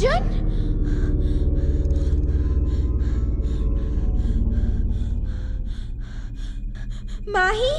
अर्जुन, माही,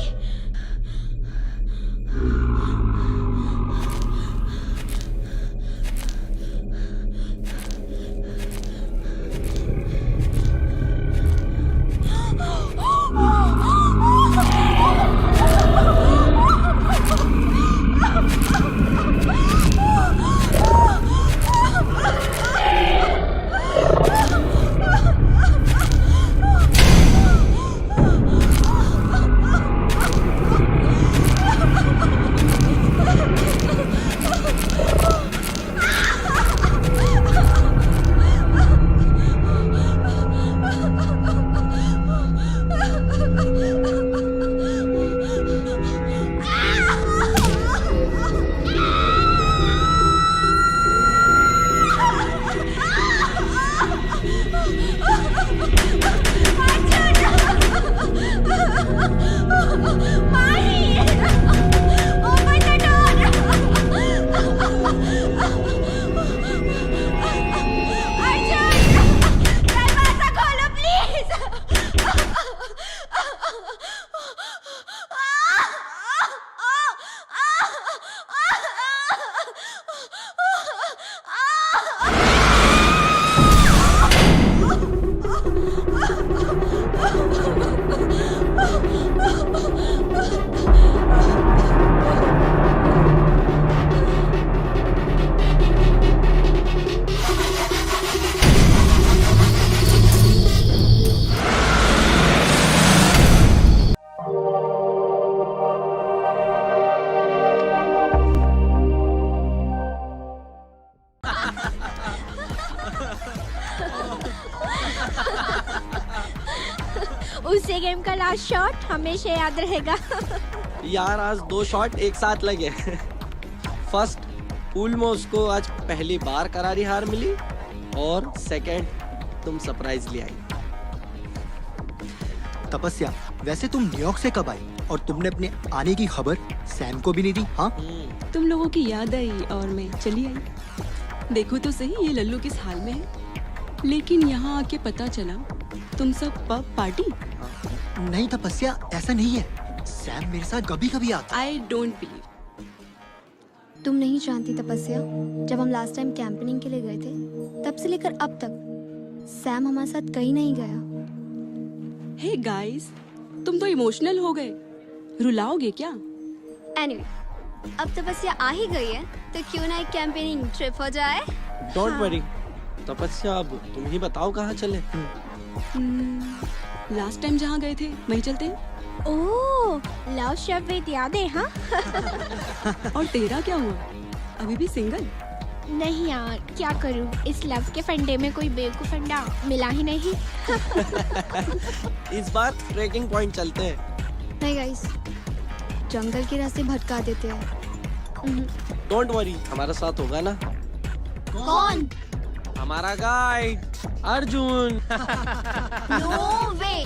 उसे गेम का last shot हमेशा याद रहेगा। यार आज 2 शॉट एक साथ लगे। फर्स्ट पूल में उसको आज पहली बार करारी हार मिली और सेकंड तुम सरप्राइज ले आई। तपस्या, वैसे तुम न्यूयॉर्क से कब आई और तुमने अपने आने की खबर सैम को भी नहीं दी? हाँ, तुम लोगों की याद आई और मैं चली आई। देखो तो सही ये लल्लू किस हाल में है। लेकिन यहाँ आके पता चला तुम सब पब पार्टी। नहीं तपस्या, ऐसा नहीं है। सैम मेरे साथ कभी कभी आता। I don't believe. तुम नहीं जानती तपस्या, जब हम लास्ट टाइम कैंपेनिंग के लिए गए थे तब से लेकर अब तक सैम हमारे साथ कहीं नहीं गया। हे गाइस, तुम तो इमोशनल हो गए। रुलाओगे क्या? एनीवे, अब तपस्या आ ही गई है तो क्यों ना एक कैंपेनिंग ट्रिप हो जाए। डोंट वरी तपस्या, अब तुम ही बताओ कहाँ चले। लास्ट टाइम जहाँ गए थे वहीं चलते हैं। ओह, लव शब्द याद है? हाँ। और तेरा क्या हुआ? अभी भी सिंगल? नहीं यार, क्या करूँ, इस लव के फंडे में कोई बेवकूफ फंडा मिला ही नहीं। इस बार ट्रेकिंग पॉइंट चलते हैं। नहीं गाइस, जंगल के रास्ते भटका देते हैं। डोंट वरी, हमारा साथ होगा ना। कौन? हमारा गाइड अर्जुन। नो वे।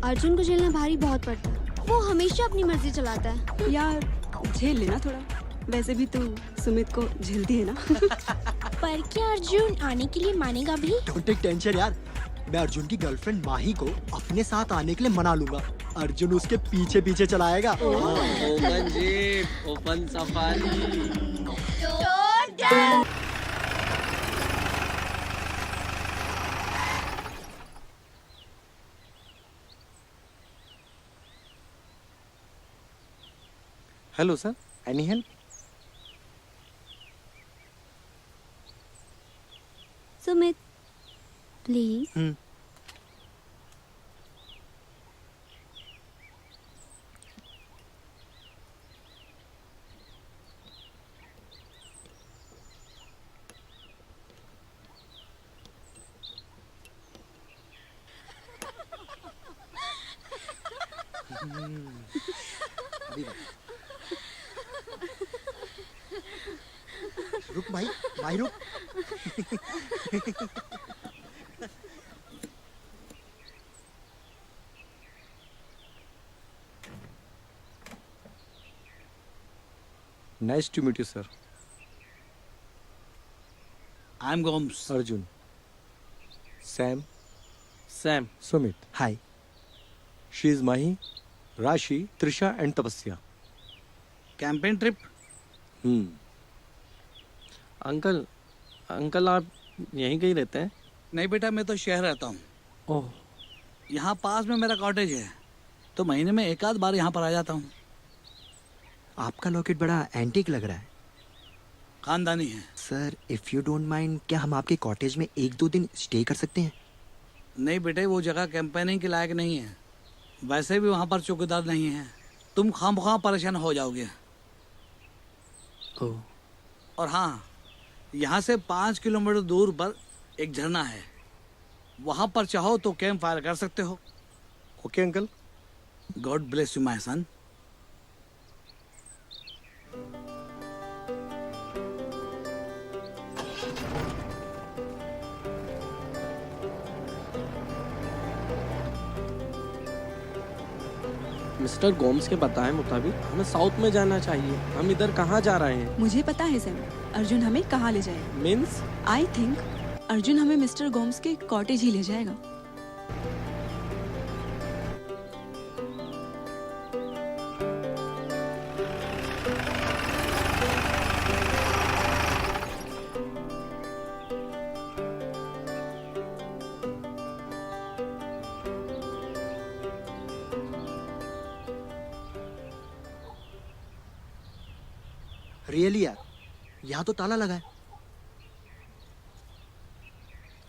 अर्जुन को झेलना भारी बहुत पड़ता है। वो हमेशा अपनी मर्जी चलाता है। यार झेल लेना थोड़ा। वैसे भी तू सुमित को झेलती है ना। पर क्या अर्जुन आने के लिए मानेगा भी? डोंट टेक टेंशन यार, मैं अर्जुन की गर्लफ्रेंड माही को अपने साथ आने के लिए मना लूंगा। अर्जुन उसके पीछे पीछे चलाएगा। Open jeep, open safari. Hello sir, any help? Sumit please. रुक भाई, भाई रुक। Nice to meet you, sir. I am Gomes. Arjun, Sam, Sam. Sumit, hi. She is Mahi, Rashi, Trisha and Tapasya. Campaign trip? Uncle, uncle आप यहीं कहीं रहते हैं? नहीं बेटा, मैं तो शहर रहता हूँ। ओह, यहाँ पास में मेरा कॉटेज है, तो महीने में एक आध बार यहाँ पर आ जाता हूँ। आपका लॉकेट बड़ा एंटीक लग रहा है। खानदानी है। Sir, if you don't mind, क्या हम आपके कॉटेज में 1-2 दिन स्टे कर सकते हैं? नहीं बेटे, वो जगह कैंपेनिंग के लायक नहीं है। वैसे भी वहाँ पर चौकीदार नहीं है, तुम खामखा परेशान हो जाओगे। ओह, और हाँ, यहाँ से 5 किलोमीटर दूर पर एक झरना है, वहाँ पर चाहो तो कैंप फायर कर सकते हो। Okay uncle. God bless you my son. Mister Gomes के बताए मुताबिक हमें साउथ में जाना चाहिए। हम इधर कहाँ जा रहे हैं? मुझे पता है सैम, अर्जुन हमें कहाँ ले जाएगा। मीन्स? आई थिंक अर्जुन हमें मिस्टर गोम्स के कॉटेज ही ले जाएगा। रियली यार, यहाँ तो ताला लगा है।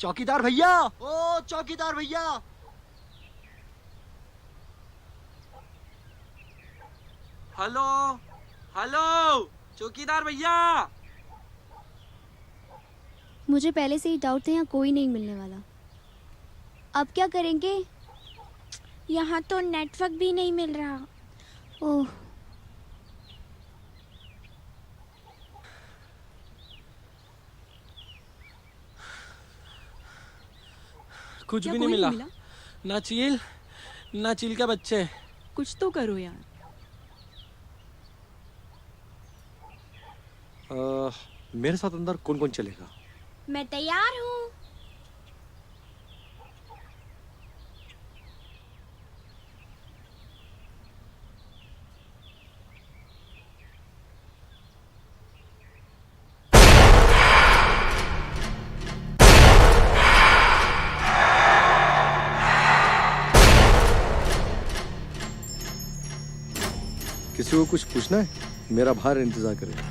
चौकीदार भैया, ओ चौकीदार भैया। हेलो, हेलो, चौकीदार भैया। मुझे पहले से ही डाउट था यहाँ कोई नहीं मिलने वाला। अब क्या करेंगे? यहाँ तो नेटवर्क भी नहीं मिल रहा। ओह, कुछ क्या भी कोई नहीं मिला। मिला? ना चील के बच्चे। कुछ तो करो यार। मेरे साथ अंदर कौन कौन चलेगा? मैं तैयार हूँ। किसी को कुछ पूछना है? मेरा बाहर इंतजार करे।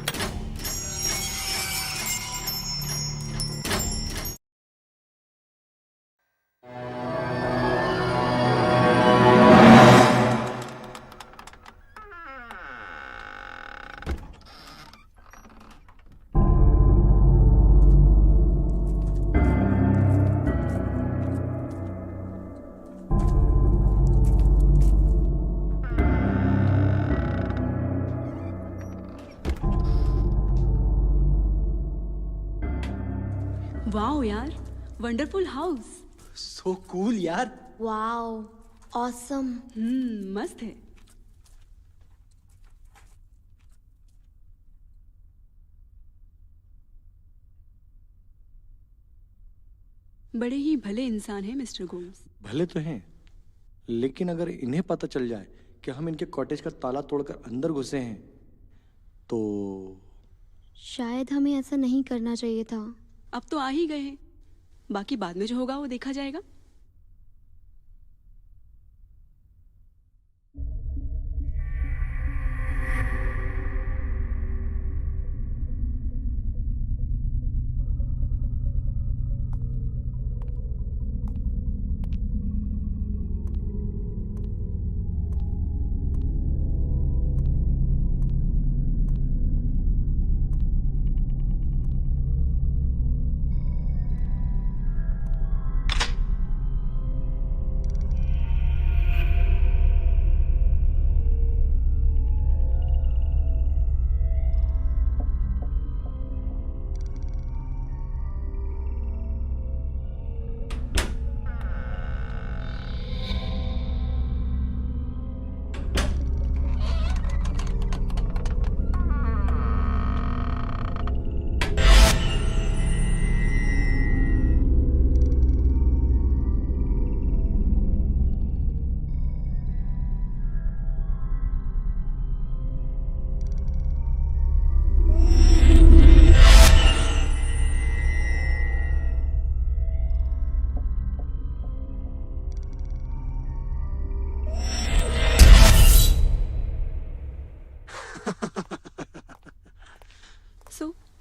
वाओ यार, वंडरफुल हाउस। सो कूल यार। Wow, awesome. मस्त है। बड़े ही भले इंसान हैं मिस्टर गोम्स। भले तो हैं, लेकिन अगर इन्हें पता चल जाए कि हम इनके कॉटेज का ताला तोड़कर अंदर घुसे हैं तो शायद हमें ऐसा नहीं करना चाहिए था। अब तो आ ही गए हैं, बाकी बाद में जो होगा वो देखा जाएगा।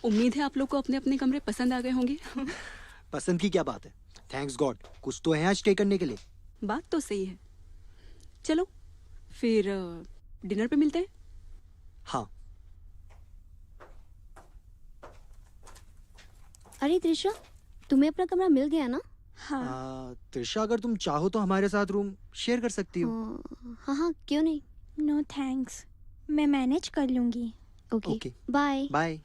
उम्मीद है आप लोग को अपने अपने कमरे पसंद आ गए होंगे। पसंद की क्या बात है, थैंक्स गॉड कुछ तो है यहाँ स्टे करने के लिए। बात तो सही है। चलो फिर डिनर पे मिलते हैं। हाँ अरे त्रिशा, तुम्हें अपना कमरा मिल गया ना? त्रिशा, अगर तुम चाहो तो हमारे साथ रूम शेयर कर सकती हो। हाँ हाँ, क्यों नहीं। नो थैंक्स, मैं मैनेज कर लूँगी। Okay okay bye. Bye.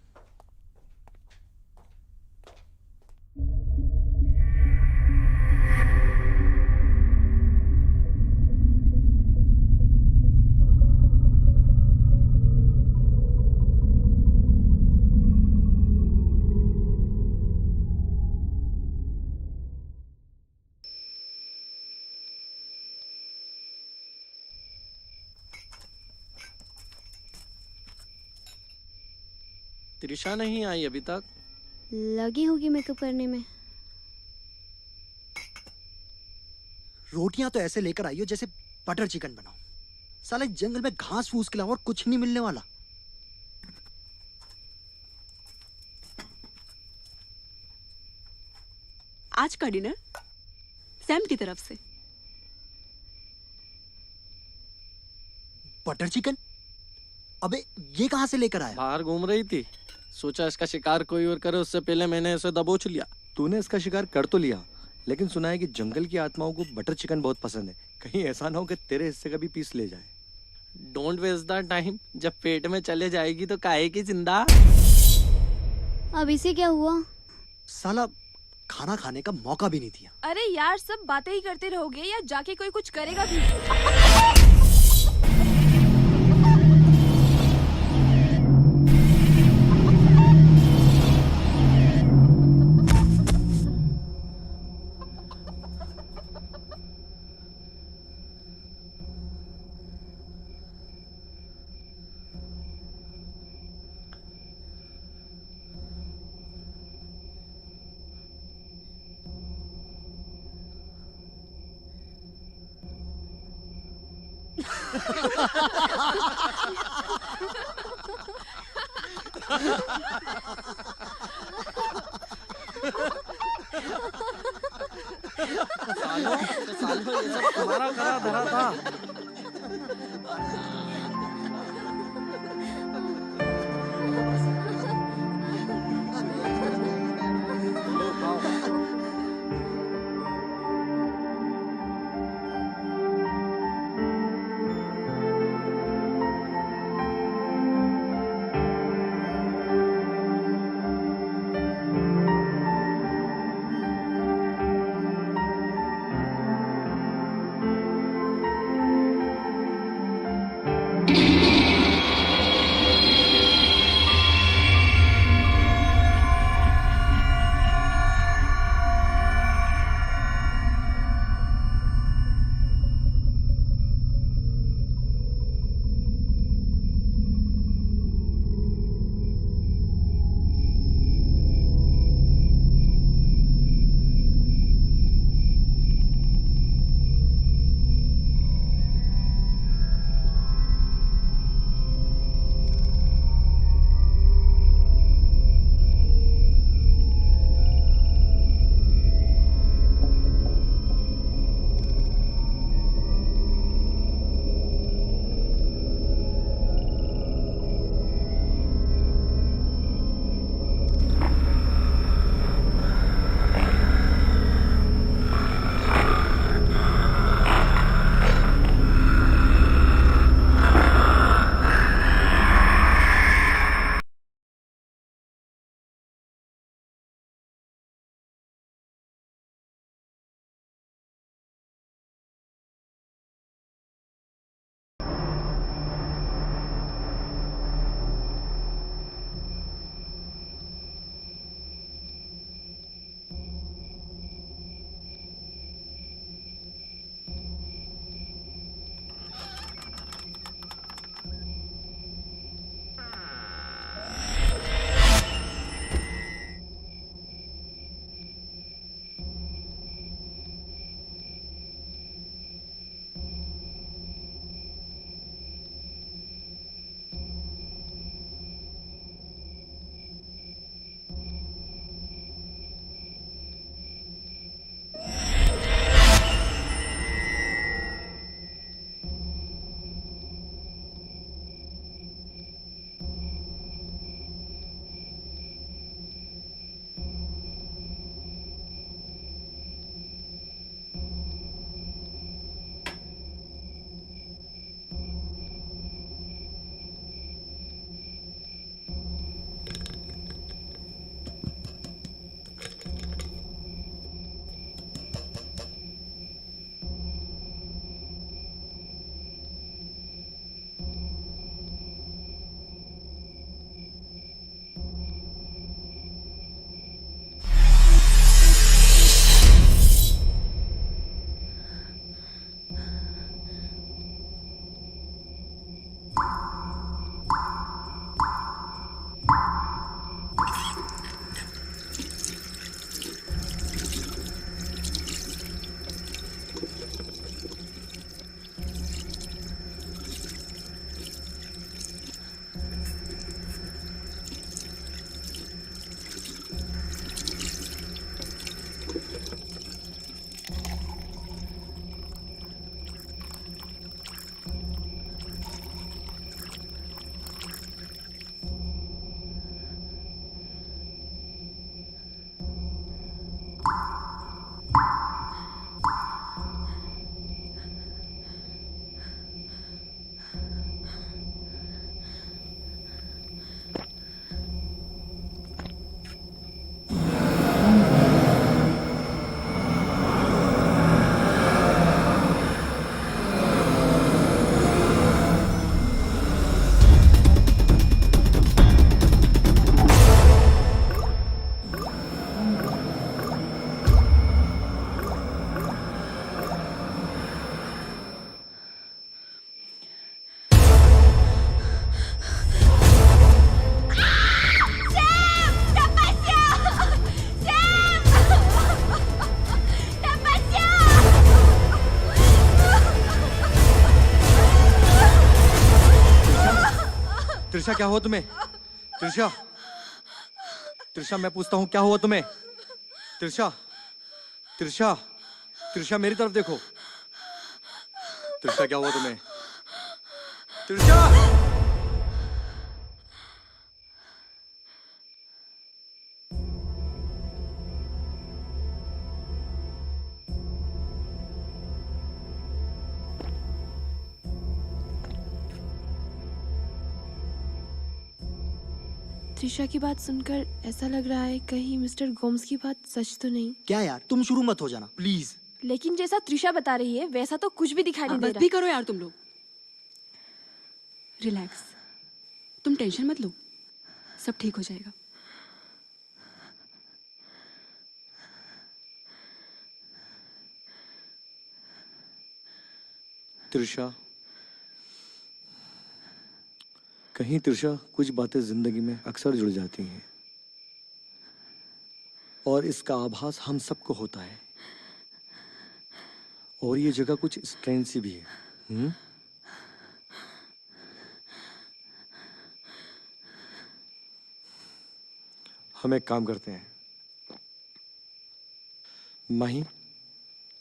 Trisha नहीं आई अभी तक। लगी होगी मेकअप करने में। रोटियां तो ऐसे लेकर आई हो जैसे बटर चिकन बनाओ। साले जंगल में घास फूस के अलावा और कुछ नहीं मिलने वाला। आज का डिनर सैम की तरफ से। Butter chicken? अबे ये कहां से लेकर आया? बाहर घूम रही थी, सोचा इसका शिकार कोई और करे उससे पहले मैंने इसे दबोच लिया। तूने इसका शिकार कर तो लिया, लेकिन सुना है कि जंगल की आत्माओं को बटर चिकन बहुत पसंद है। कहीं ऐसा ना हो कि तेरे हिस्से का भी पीस ले जाए। डोंट वेस्ट द टाइम, जब पेट में चले जाएगी तो काहे की जिंदा। अब इसे क्या हुआ? साला खाना खाने का मौका भी नहीं दिया। अरे यार, सब बातें ही करते रहोगे या जाके कोई कुछ करेगा भी? सालों तो सालों ये सब तुम्हारा करा धरा था। लो खाओ। त्रिशा क्या हुआ तुम्हें? त्रिशा, त्रिशा मैं पूछता हूँ क्या हुआ तुम्हें? त्रिशा, त्रिशा, त्रिशा मेरी तरफ देखो। त्रिशा क्या हुआ तुम्हें? त्रिशा! त्रिशा की बात सुनकर ऐसा लग रहा है कहीं मिस्टर गोम्स की बात सच तो नहीं। क्या यार, तुम शुरू मत हो जाना प्लीज। लेकिन जैसा त्रिशा बता रही है वैसा तो कुछ भी दिखाई नहीं दे बस रहा। भी करो यार तुम लोग। रिलैक्स, तुम टेंशन मत लो, सब ठीक हो जाएगा। त्रिशा, कहीं त्रिशा कुछ बातें जिंदगी में अक्सर जुड़ जाती हैं और इसका आभास हम सबको होता है। और ये जगह कुछ स्ट्रेंज सी भी है। हम एक काम करते हैं, माही,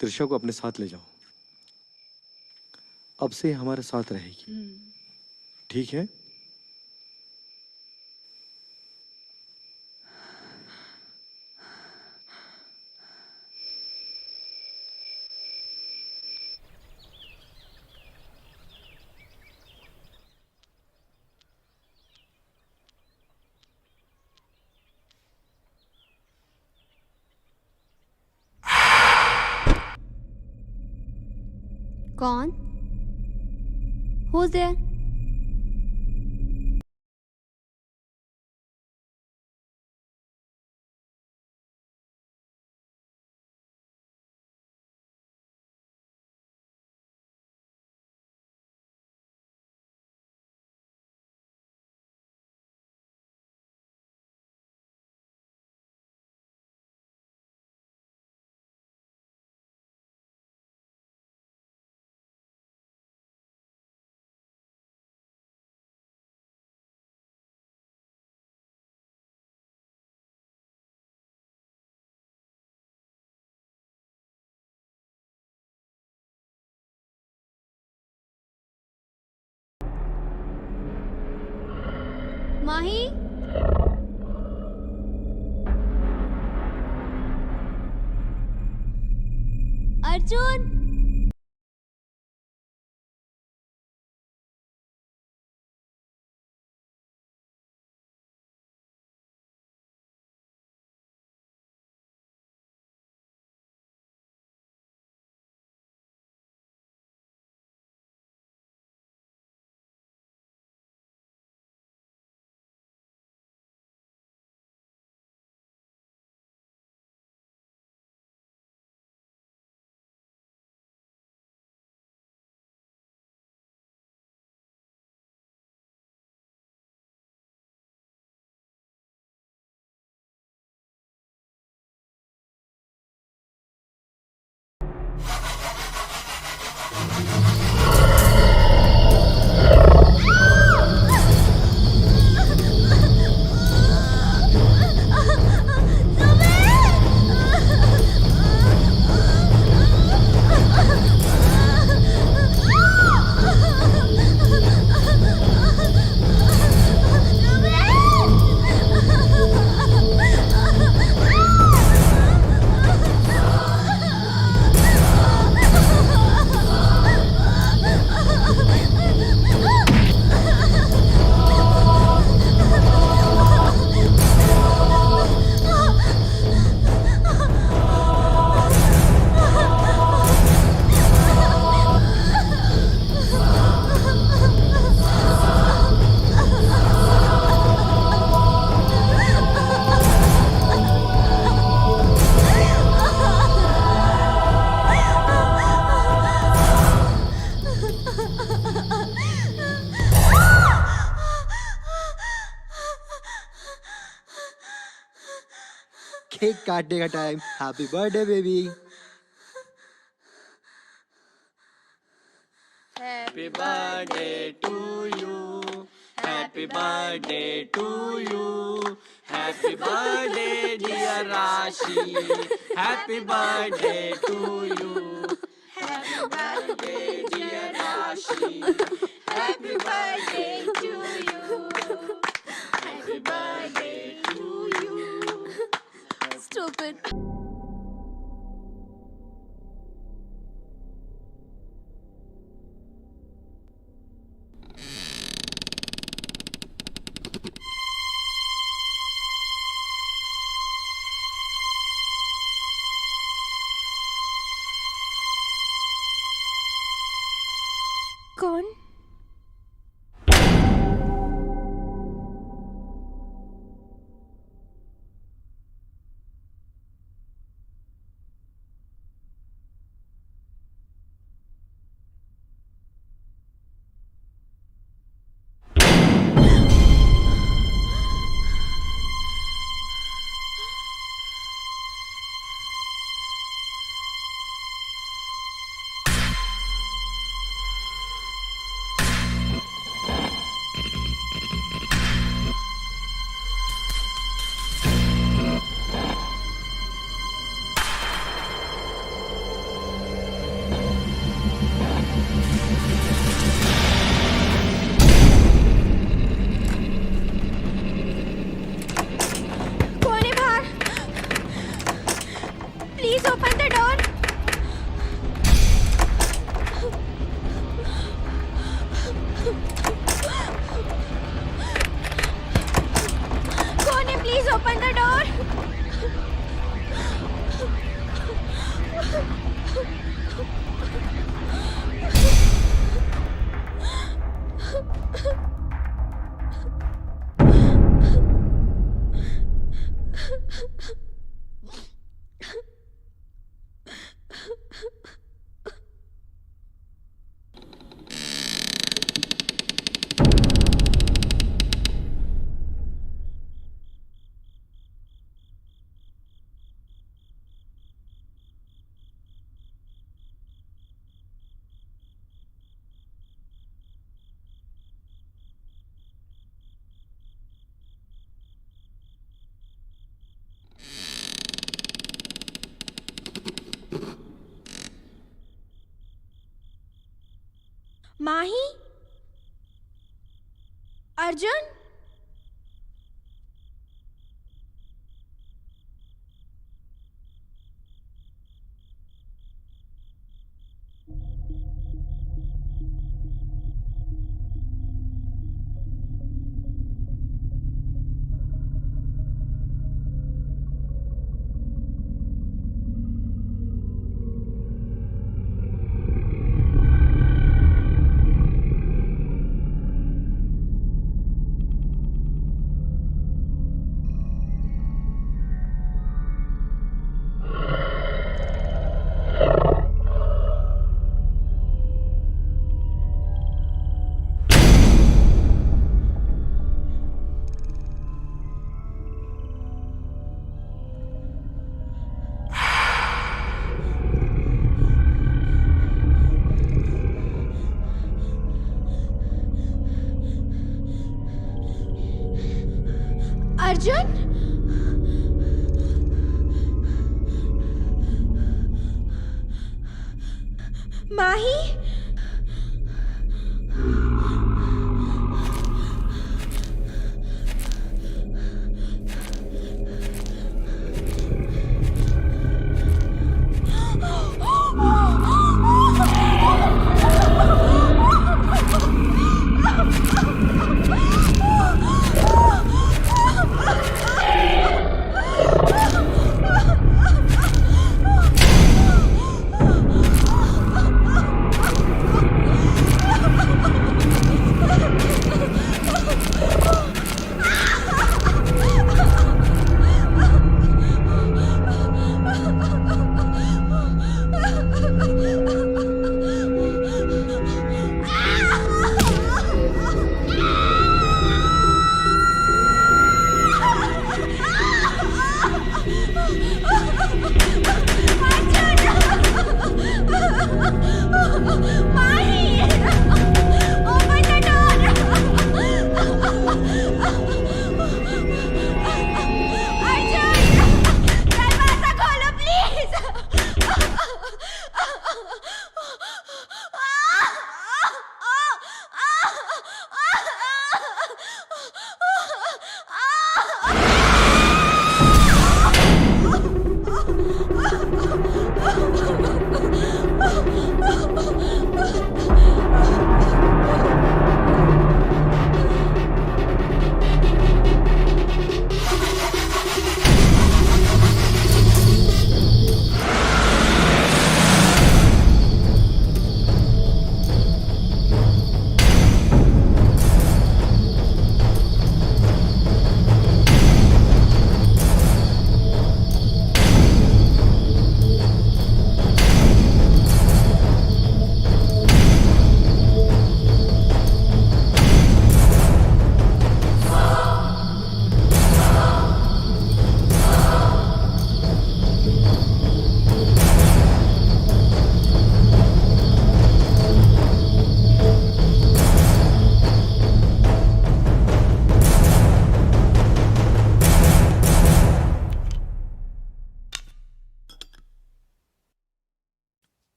त्रिशा को अपने साथ ले जाओ। अब से हमारे साथ रहेगी, ठीक है? कौन? Who's there? Mahi, Arjun, cake काटने का time. Happy birthday baby. Happy birthday to you. Happy Happy birthday to you. Happy birthday dear Rashi. Happy birthday to you. Happy birthday dear Rashi. Happy birthday to you. Happy birthday to you. Stupid. कौन? कौन है बाहर? Please open the door. कौन है? Please open the door. Mahi? Arjun? Arjun? Mahi?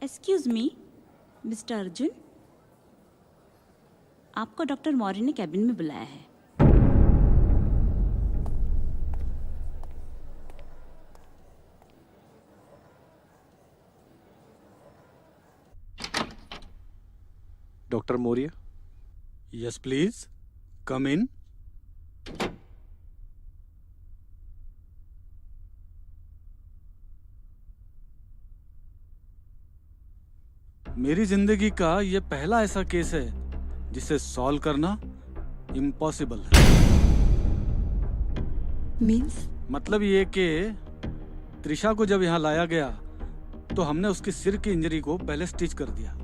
Excuse me mister Arjun, आपको doctor Maurya ने cabin में बुलाया है। Doctor Maurya. Yes please come in. मेरी जिंदगी का यह पहला ऐसा केस है जिसे सॉल्व करना इम्पॉसिबल है। मीन्स? मतलब ये कि त्रिशा को जब यहाँ लाया गया तो हमने उसकी सिर की इंजरी को पहले स्टिच कर दिया।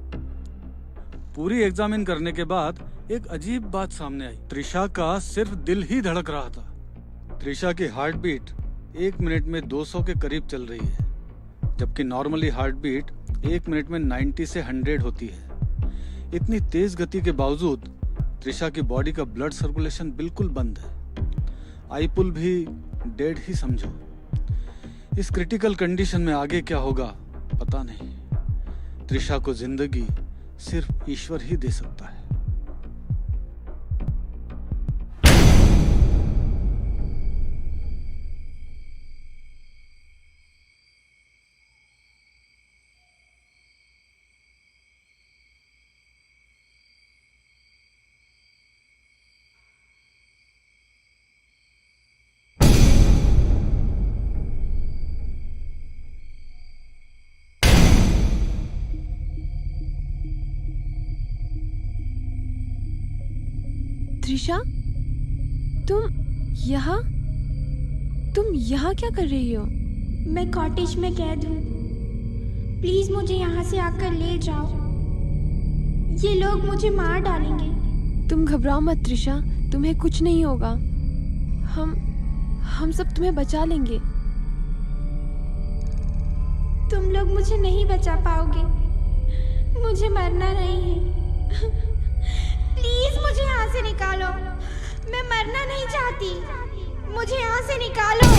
पूरी एग्जामिन करने के बाद एक अजीब बात सामने आई। त्रिशा का सिर्फ दिल ही धड़क रहा था। त्रिशा की हार्ट बीट 1 मिनट में 200 के करीब चल रही है, जबकि नॉर्मली हार्ट बीट 1 मिनट में 90 से 100 होती है। इतनी तेज गति के बावजूद त्रिशा की बॉडी का ब्लड सर्कुलेशन बिल्कुल बंद है। आईपुल भी डेड ही समझो। इस क्रिटिकल कंडीशन में आगे क्या होगा पता नहीं। त्रिशा को जिंदगी सिर्फ ईश्वर ही दे सकता है। त्रिशा, तुम यहाँ क्या कर रही हो? मैं कॉटेज में कैद हूँ। प्लीज मुझे यहाँ से आकर ले जाओ। ये लोग मुझे मार डालेंगे। तुम घबराओ मत त्रिशा, तुम्हें कुछ नहीं होगा। हम सब तुम्हें बचा लेंगे। तुम लोग मुझे नहीं बचा पाओगे। मुझे मरना नहीं है। प्लीज मुझे यहाँ से निकालो। मैं मरना नहीं चाहती। मुझे यहाँ से निकालो।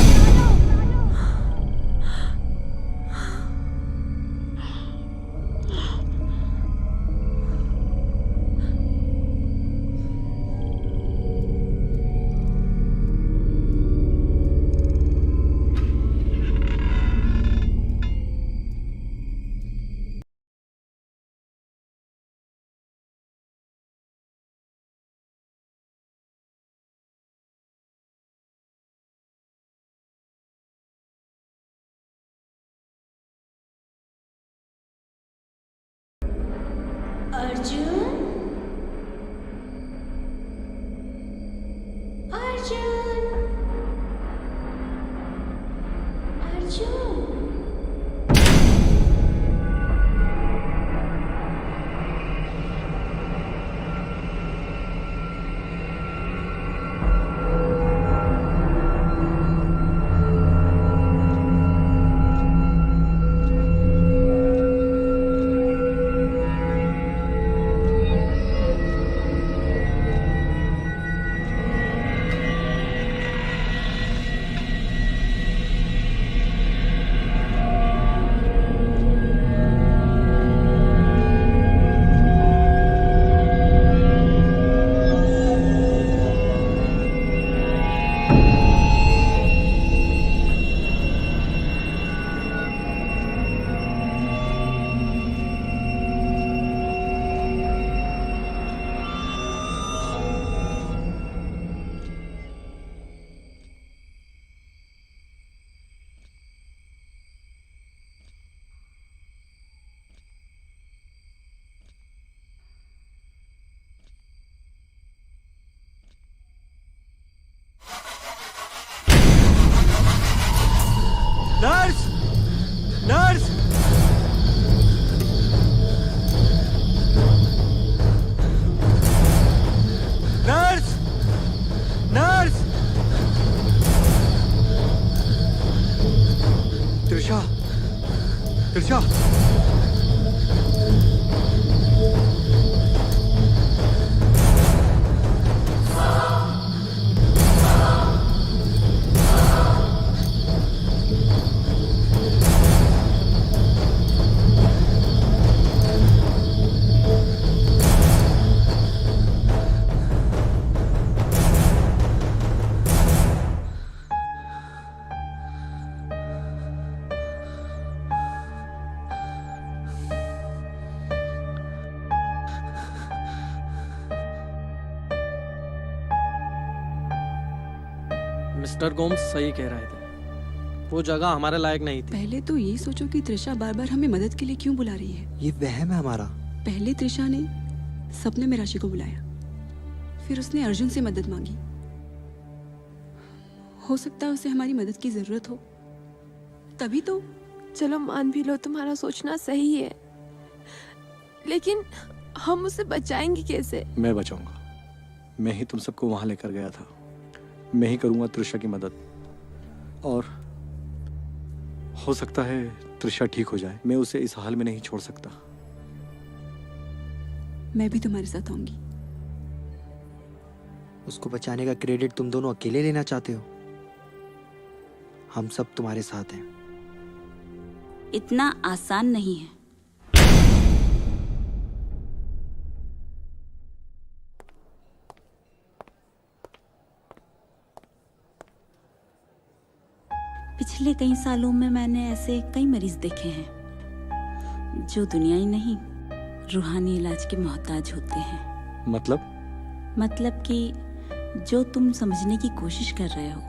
Arjun, Arjun, Arjun. Nurse, nurse, nurse, nurse. Trisha, Trisha. Mister Gomes सही कह रहे थे, वो जगह हमारे लायक नहीं थी। पहले तो ये सोचो कि त्रिशा बार बार हमें मदद के लिए क्यों बुला रही है। ये वहम है हमारा। पहले त्रिशा ने सपने में राशि को बुलाया, फिर उसने अर्जुन से मदद मांगी। हो सकता है उसे हमारी मदद की जरूरत हो, तभी तो। चलो मान भी लो तुम्हारा सोचना सही है, लेकिन हम उसे बचाएंगे कैसे? मैं बचाऊंगा। मैं ही तुम सबको वहां लेकर गया था। मैं ही करूंगा त्रिशा की मदद, और हो सकता है त्रिशा ठीक हो जाए। मैं उसे इस हाल में नहीं छोड़ सकता। मैं भी तुम्हारे साथ आऊंगी। उसको बचाने का क्रेडिट तुम दोनों अकेले लेना चाहते हो? हम सब तुम्हारे साथ हैं। इतना आसान नहीं है। पिछले कई सालों में मैंने ऐसे कई मरीज देखे हैं जो दुनियाई नहीं, रूहानी इलाज के मोहताज होते हैं। मतलब कि जो तुम समझने की कोशिश कर रहे हो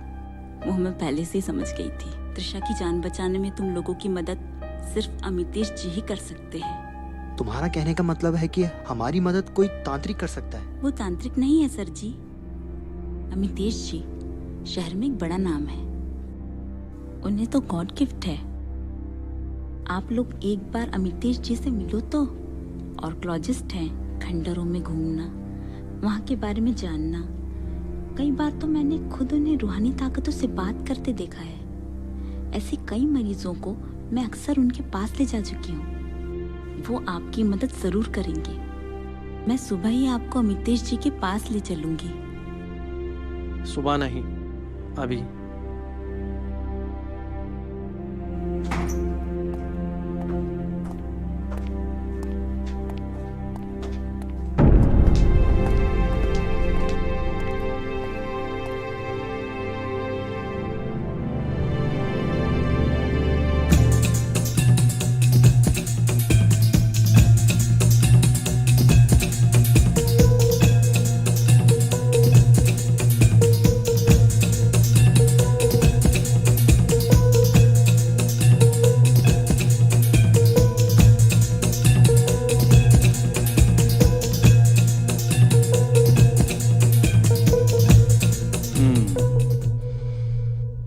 वो मैं पहले से ही समझ गई थी। त्रिशा की जान बचाने में तुम लोगों की मदद सिर्फ अमितेश जी ही कर सकते हैं। तुम्हारा कहने का मतलब है कि हमारी मदद कोई तांत्रिक कर सकता है? वो तांत्रिक नहीं है सर जी। अमितेश जी शहर में एक बड़ा नाम है, उन्हें तो गॉड गिफ्ट है। आप लोग एक बार अमितेश जी से मिलो तो। ऑर्कोलॉजिस्ट हैं, खंडरों में घूमना, वहाँ के बारे में जानना। कई बार तो मैंने खुद उन्हें रूहानी ताकतों से बात करते देखा है। ऐसे कई मरीजों को मैं अक्सर उनके पास ले जा चुकी हूँ। वो आपकी मदद जरूर करेंगे। मैं सुबह ही आपको अमितेश जी के पास ले चलूंगी। सुबह नहीं, अभी।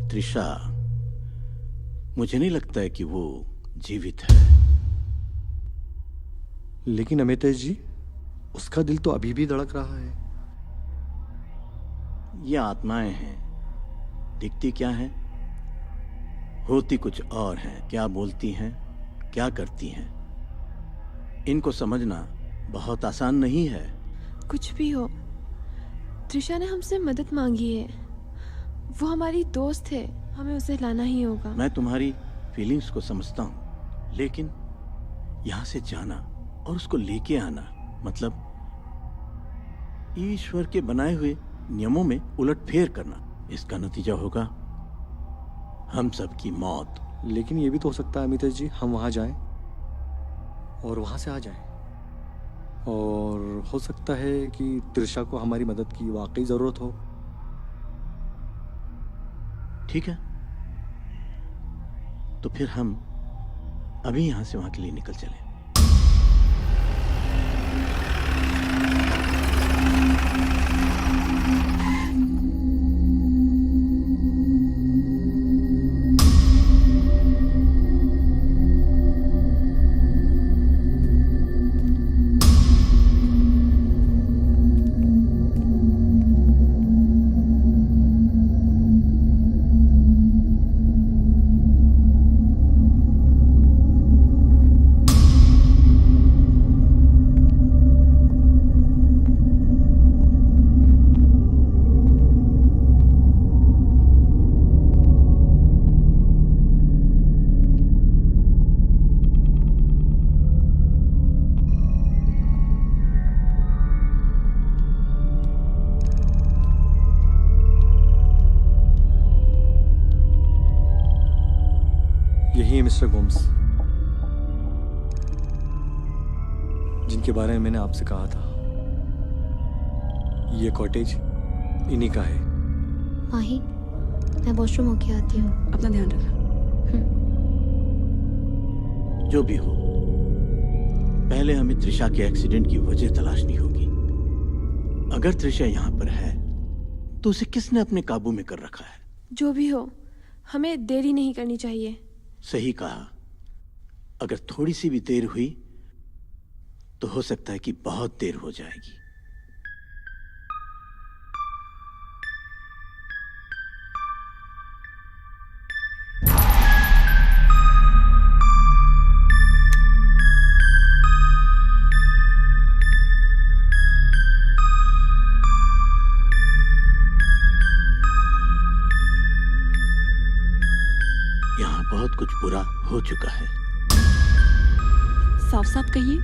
त्रिशा, मुझे नहीं लगता है कि वो जीवित है। लेकिन अमितेश जी, उसका दिल तो अभी भी धड़क रहा है। ये आत्माएं हैं, दिखती क्या हैं, होती कुछ और हैं। क्या बोलती हैं, क्या करती हैं, इनको समझना बहुत आसान नहीं है। कुछ भी हो, त्रिशा ने हमसे मदद मांगी है। वो हमारी दोस्त है, हमें उसे लाना ही होगा। मैं तुम्हारी फीलिंग्स को समझता हूँ, लेकिन यहाँ से जाना और उसको लेके आना मतलब ईश्वर के बनाए हुए नियमों में उलटफेर करना। इसका नतीजा होगा हम सब की मौत। लेकिन ये भी तो हो सकता है अमितेश जी, हम वहां जाएं और वहां से आ जाएं, और हो सकता है कि त्रिशा को हमारी मदद की वाकई जरूरत हो। ठीक है, तो फिर हम अभी यहां से वहां के लिए निकल चले। यही है मिस्टर गोम्स, जिनके बारे में मैंने आपसे कहा था। ये कॉटेज इन्हीं का है। माही, मैं वॉशरूम होके आती हूँ। अपना ध्यान रखना। जो भी हो, पहले हमें त्रिशा के एक्सीडेंट की वजह तलाशनी होगी। अगर त्रिशा यहाँ पर है तो उसे किसने अपने काबू में कर रखा है? जो भी हो, हमें देरी नहीं करनी चाहिए। सही कहा। अगर थोड़ी सी भी देर हुई तो हो सकता है कि बहुत देर हो जाएगी। यहाँ बहुत कुछ बुरा हो चुका है। साफ साफ कहिए।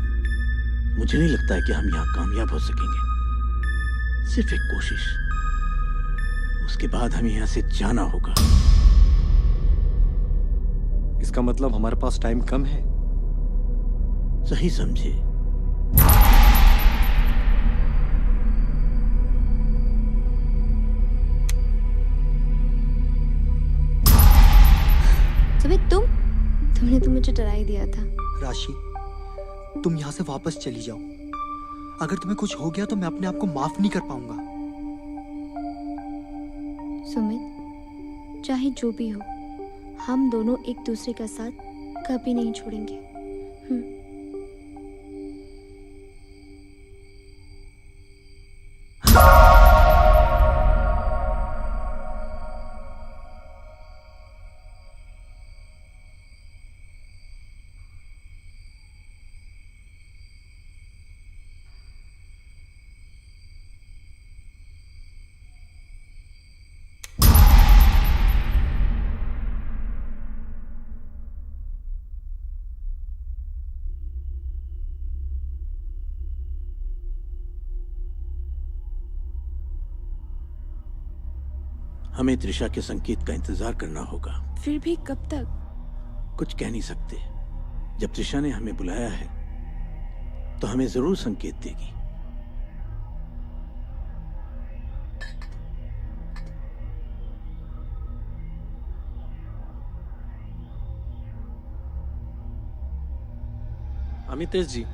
मुझे नहीं लगता है कि हम यहाँ कामयाब हो सकेंगे। सिर्फ एक कोशिश, उसके बाद हमें यहाँ से जाना होगा। इसका मतलब हमारे पास टाइम कम है। सही समझे। सुमित, तुमने तो मुझे डरा ही दिया था। राशि, तुम यहाँ से वापस चली जाओ। अगर तुम्हें कुछ हो गया तो मैं अपने आप को माफ नहीं कर पाऊंगा। सुमित, चाहे जो भी हो, हम दोनों एक दूसरे का साथ कभी नहीं छोड़ेंगे। हमें त्रिशा के संकेत का इंतजार करना होगा। फिर भी कब तक? कुछ कह नहीं सकते। जब त्रिशा ने हमें बुलाया है तो हमें जरूर संकेत देगी। अमितेश जी,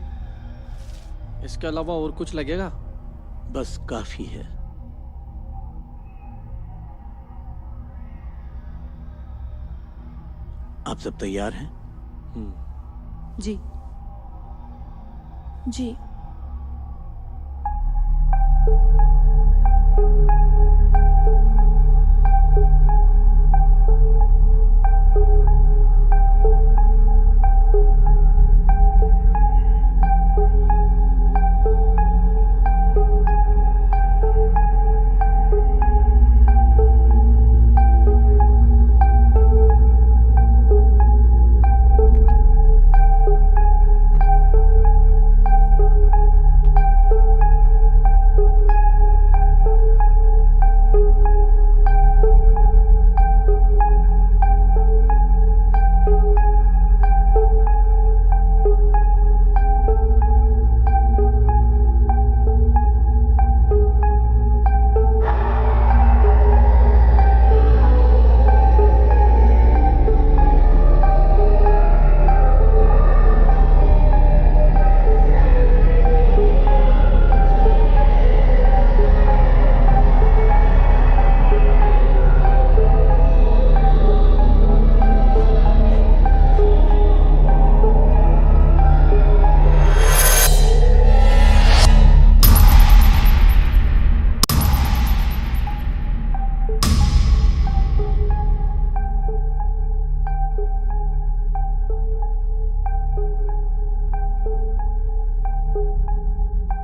इसके अलावा और कुछ लगेगा? बस काफी है। आप सब तैयार हैं? जी। जी।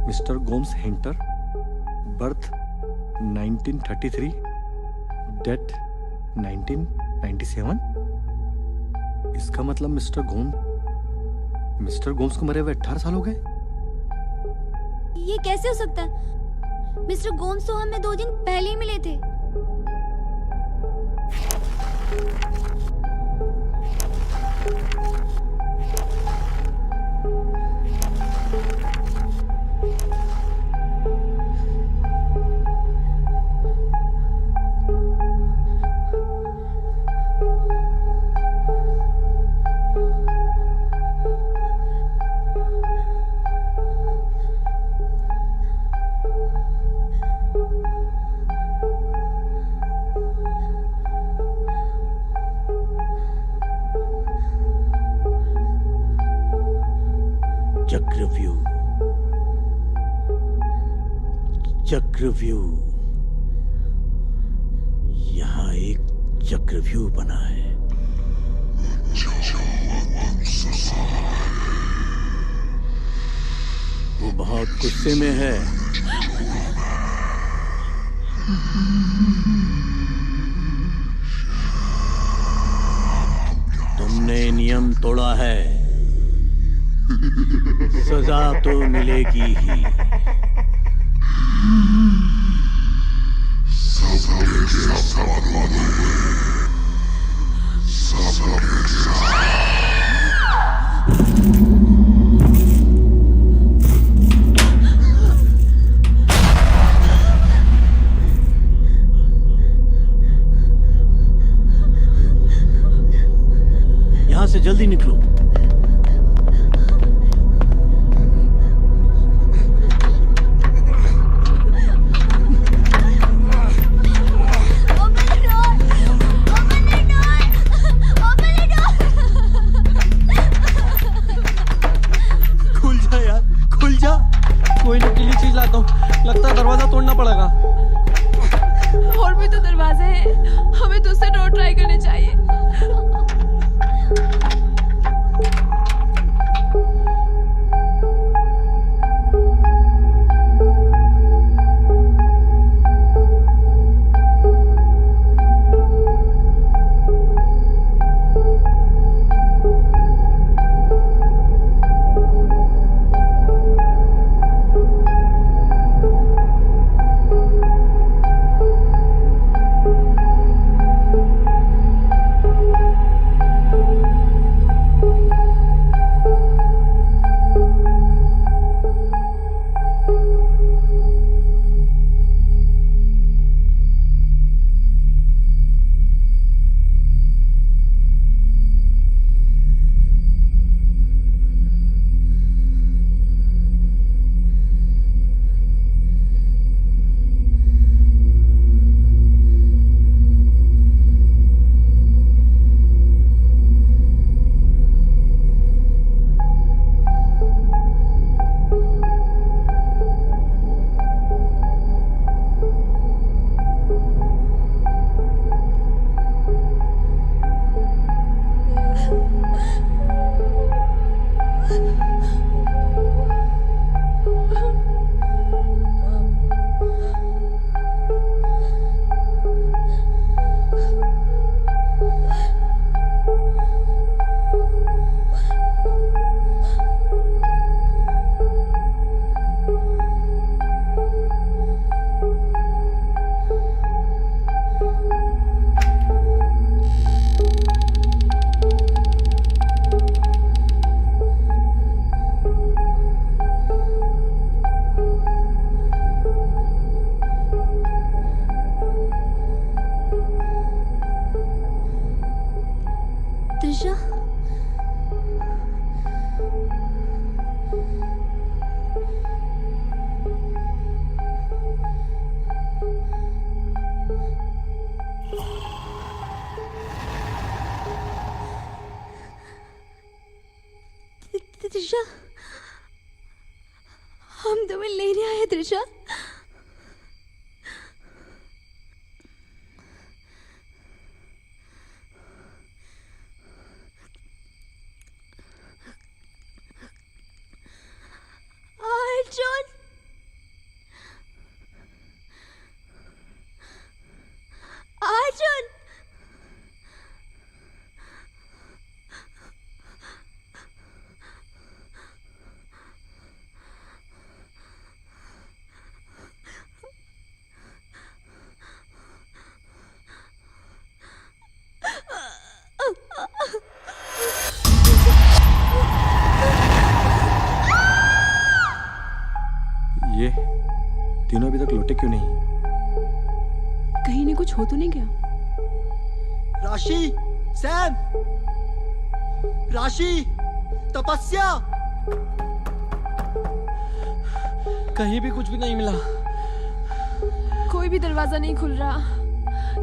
Mister Gomes Hinter, birth 1933, death 1997। इसका मतलब मिस्टर गोम्स को मरे हुए 18 साल हो गए। ये कैसे हो सकता है? मिस्टर गोम्स तो हमें 2 दिन पहले ही मिले थे। चक्रव्यूह, चक्रव्यूह, यहाँ एक चक्रव्यूह बना है। वो बहुत गुस्से में है। तुमने नियम तोड़ा है, सजा तो मिलेगी ही। यहां से जल्दी निकलो। खुल जा यार, खुल जा। कोई नुकीली चीज लाता हूँ, लगता है दरवाजा तोड़ना पड़ेगा। और भी तो दरवाजे हैं, हमें दूसरे डोर ट्राई करने चाहिए। त्रिशा, त्रिशा, हम तुम्हें लेने आए हैं त्रिशा। अर्जुन, अर्जुन, ये तीनों अभी तक लौटे क्यों नहीं? कहीं ने कुछ हो तो नहीं गया? राशि, सैम, राशि, तपस्या। कहीं भी कुछ भी नहीं मिला। कोई भी दरवाजा नहीं खुल रहा,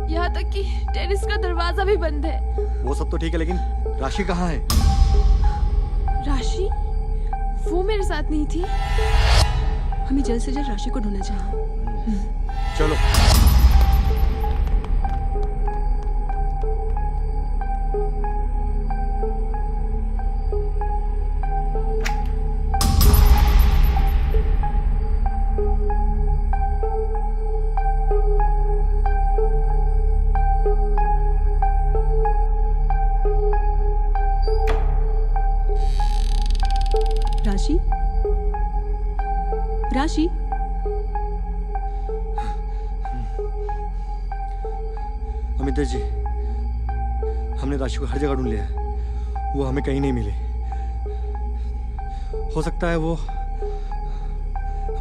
यहाँ तक कि टेरेस का दरवाजा भी बंद है। वो सब तो ठीक है, लेकिन राशि कहाँ है? राशि, वो मेरे साथ नहीं थी। हमें जल्द से जल्द राशि को ढूंढना चाहिए। चलो। राशि, राशि, अमितेश जी, हमने राशि को हर जगह ढूंढ लिया है, वो हमें कहीं नहीं मिली। हो सकता है वो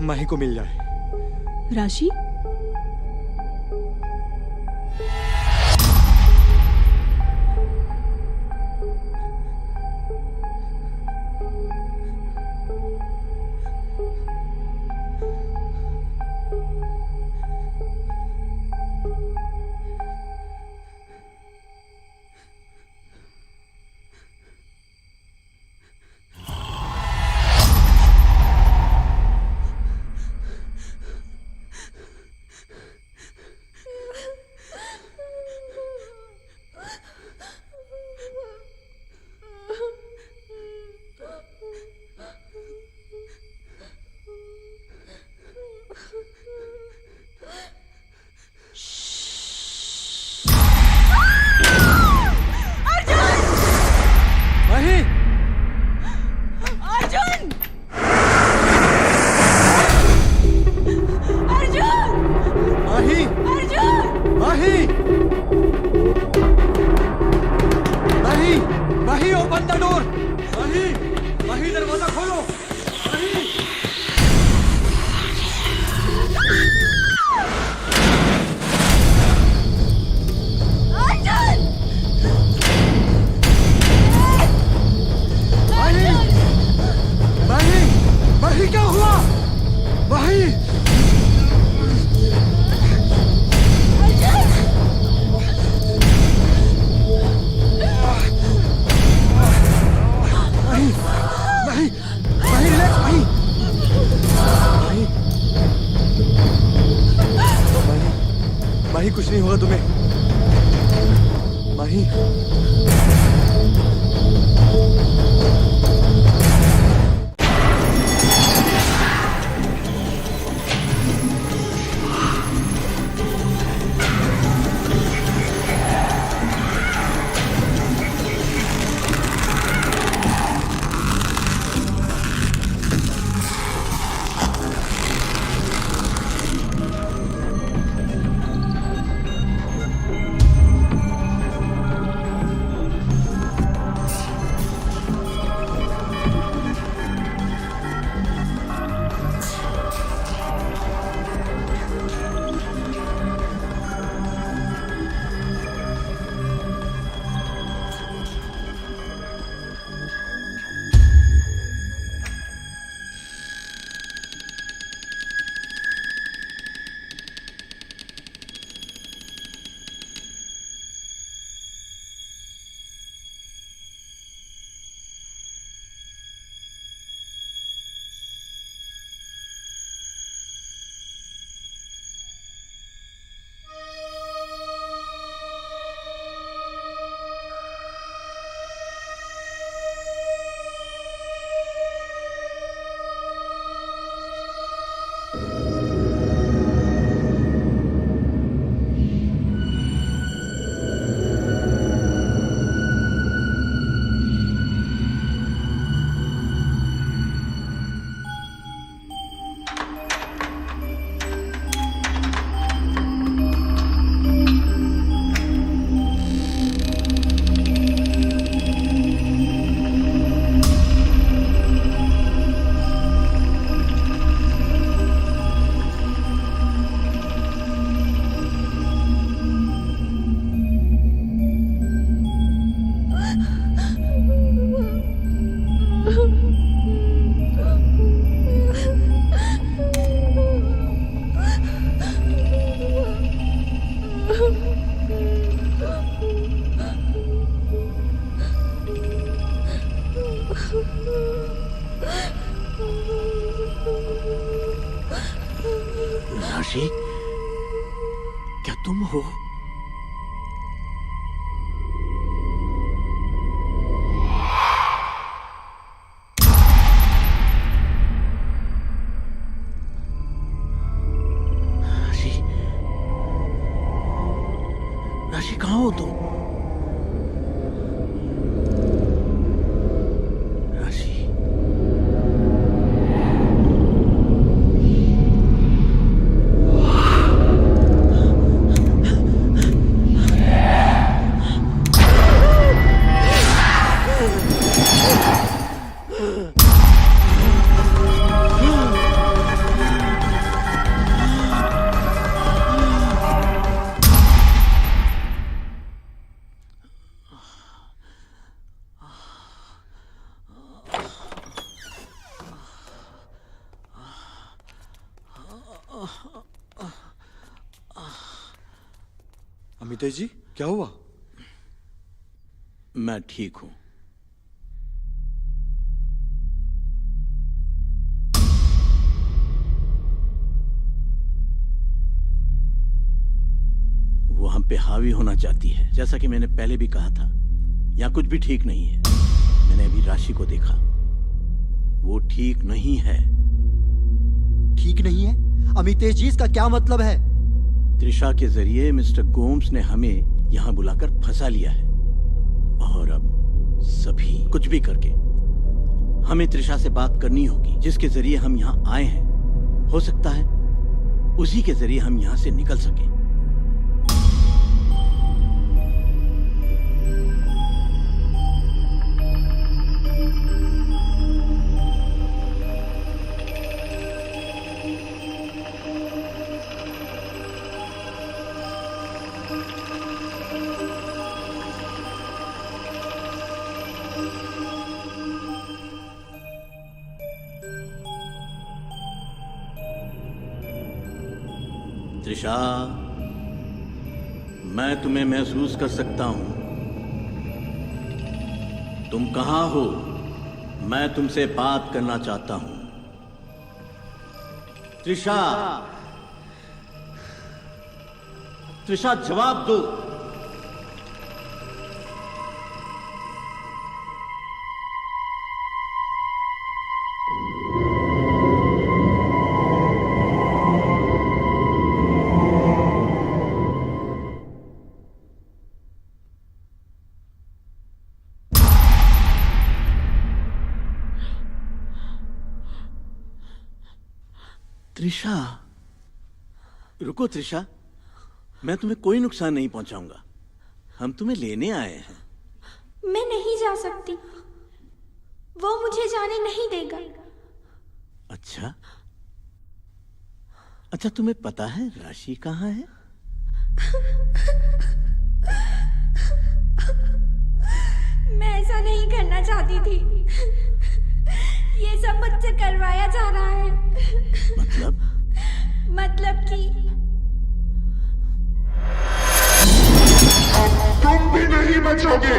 माही को मिल जाए। राशि, माही, कुछ नहीं होगा तुम्हें। माही, राशि, क्या तुम हो? राशि, राशि कहाँ हो तुम? राशि, अमितेश जी, क्या हुआ? मैं ठीक हूं। वो हम पे हावी होना चाहती है। जैसा कि मैंने पहले भी कहा था, यहाँ कुछ भी ठीक नहीं है। मैंने अभी राशि को देखा, वो ठीक नहीं है। ठीक नहीं है? अमितेश जी, इसका क्या मतलब है? त्रिशा के जरिए मिस्टर गोम्स ने हमें यहाँ बुलाकर फंसा लिया है, और अब सभी कुछ भी करके हमें त्रिशा से बात करनी होगी, जिसके जरिए हम यहाँ आए हैं। हो सकता है उसी के जरिए हम यहाँ से निकल सकें। त्रिशा, मैं तुम्हें महसूस कर सकता हूं। तुम कहां हो? मैं तुमसे बात करना चाहता हूं। त्रिशा, त्रिशा, जवाब दो। त्रिशा, रुको त्रिशा, मैं तुम्हें कोई नुकसान नहीं पहुंचाऊंगा। हम तुम्हें लेने आए हैं। मैं नहीं जा सकती, वो मुझे जाने नहीं देगा। अच्छा, अच्छा, तुम्हें पता है राशि कहाँ है? मैं ऐसा नहीं करना चाहती थी। ये सब मुझसे करवाया जा रहा है। मतलब कि तुम भी नहीं बचोगे।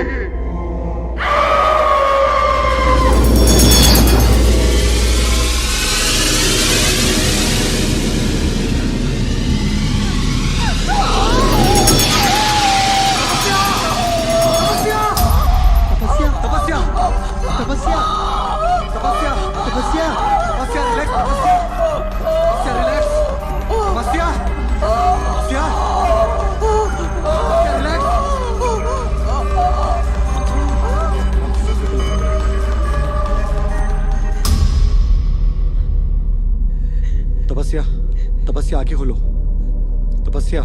तपस्या, आंखें खोलो। तपस्या।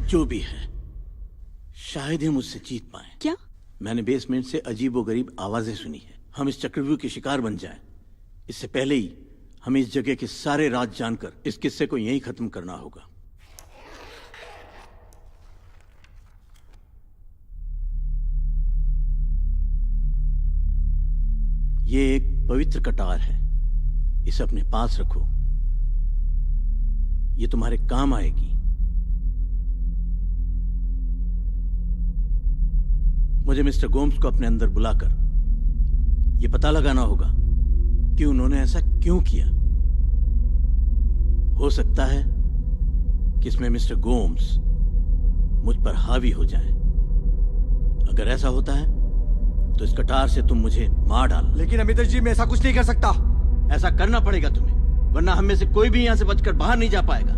जो भी है, शायद ही मुझसे जीत पाए। क्या? मैंने बेसमेंट से अजीबोगरीब आवाजें सुनी है। हम इस चक्रव्यूह के शिकार बन जाएं, इससे पहले ही हमें इस जगह के सारे राज जानकर इस किस्से को यहीं खत्म करना होगा। ये एक पवित्र कटार है, इसे अपने पास रखो, ये तुम्हारे काम आएगी। मुझे मिस्टर गोम्स को अपने अंदर बुलाकर यह पता लगाना होगा कि उन्होंने ऐसा क्यों किया। हो सकता है कि इसमें मिस्टर गोम्स मुझ पर हावी हो जाएं। अगर ऐसा होता है तो इस कटार से तुम मुझे मार डाल। लेकिन अमितेश जी, मैं ऐसा कुछ नहीं कर सकता। ऐसा करना पड़ेगा तुम्हें, वरना हम में से कोई भी यहां से बचकर बाहर नहीं जा पाएगा।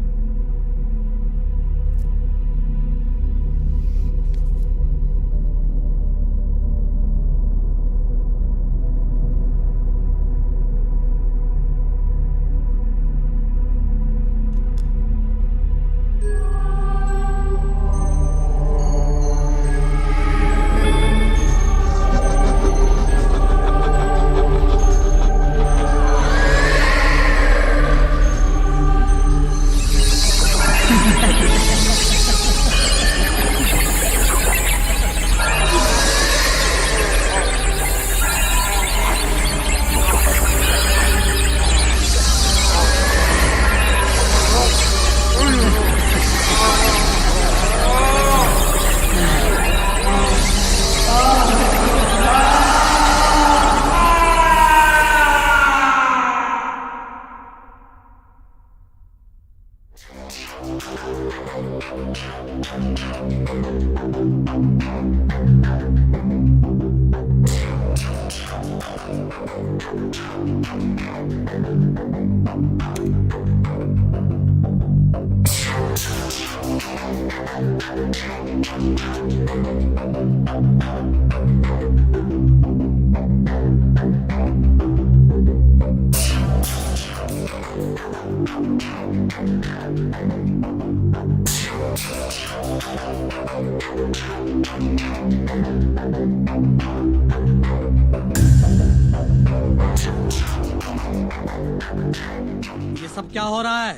ये सब क्या हो रहा है?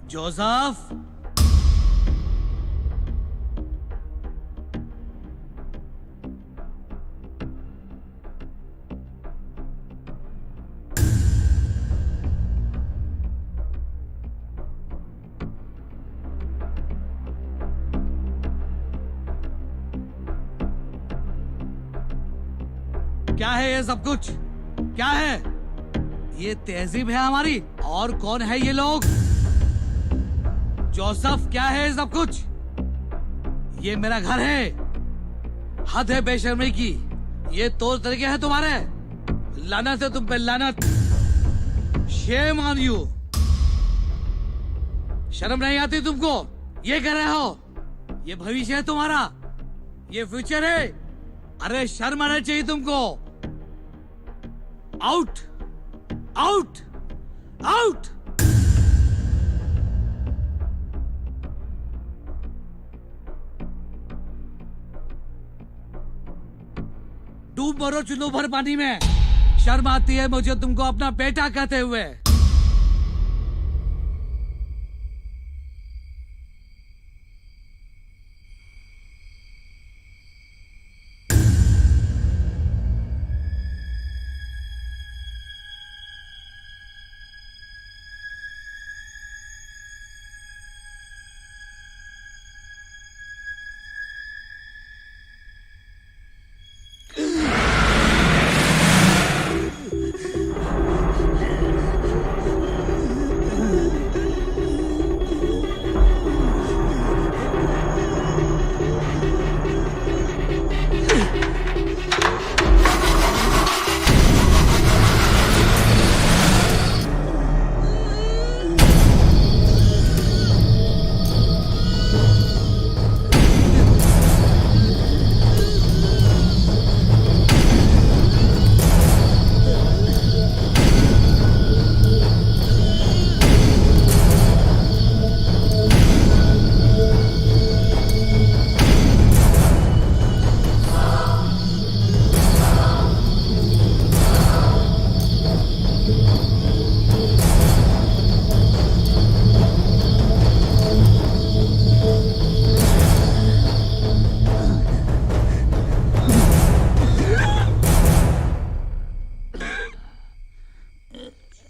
जोसेफ, क्या है ये सब कुछ? क्या है ये? तहजीब है हमारी? और कौन है ये लोग? जोसेफ, क्या है ये सब कुछ? ये मेरा घर है। हद है बेशर्मी की। ये तौर तरीके हैं तुम्हारे। लानत है तुम पे, लानत। Shame on you. शर्म नहीं आती तुमको? ये कर रहे हो? ये भविष्य है तुम्हारा, ये फ्यूचर है। अरे शर्म आना चाहिए तुमको। Out, out, out. डूब मरो चुनो भर पानी में। शर्म आती है मुझे तुमको अपना बेटा कहते हुए।